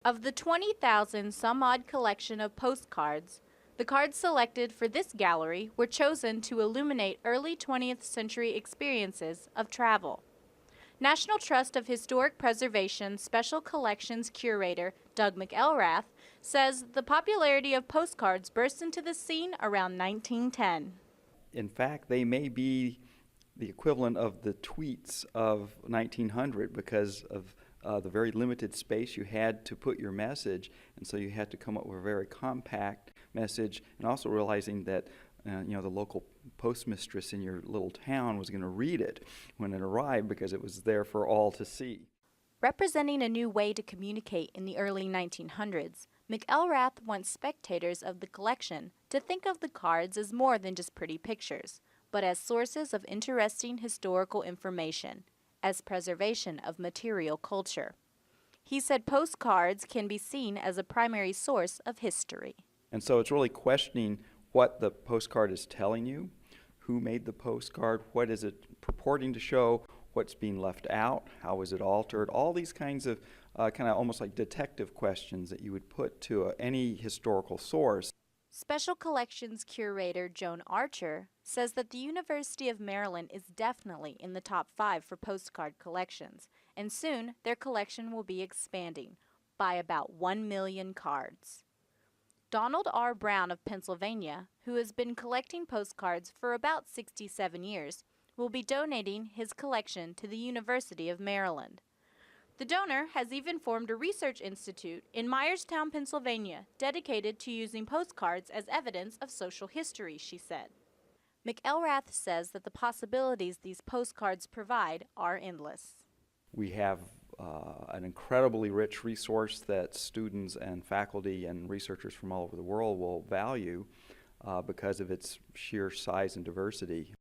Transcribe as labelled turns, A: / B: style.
A: Of the 20,000 some odd collection of postcards, the cards selected for this gallery were chosen to illuminate early 20th century experiences of travel. National Trust of Historic Preservation Special Collections curator Doug McElrath says the popularity of postcards burst into the scene around 1910.
B: In fact, they may be the equivalent of the tweets of 1900 because of the very limited space you had to put your message, and so you had to come up with a very compact message, and also realizing that the local postmistress in your little town was going to read it when it arrived because it was there for all to see.
A: Representing a new way to communicate in the early 1900s, McElrath wants spectators of the collection to think of the cards as more than just pretty pictures, but as sources of interesting historical information, as preservation of material culture. He said postcards can be seen as a primary source of history.
B: And so it's really questioning what the postcard is telling you, who made the postcard, what is it purporting to show, what's being left out, how is it altered, all these kinds of kind of almost like detective questions that you would put to any historical source.
A: Special Collections curator Joan Archer says that the University of Maryland is definitely in the top 5 for postcard collections, and soon their collection will be expanding by about 1 million cards. Donald R. Brown of Pennsylvania, who has been collecting postcards for about 67 years, will be donating his collection to the University of Maryland. The donor has even formed a research institute in Myerstown, Pennsylvania, dedicated to using postcards as evidence of social history, she said. McElrath says that the possibilities these postcards provide are endless.
B: We have an incredibly rich resource that students and faculty and researchers from all over the world will value because of its sheer size and diversity.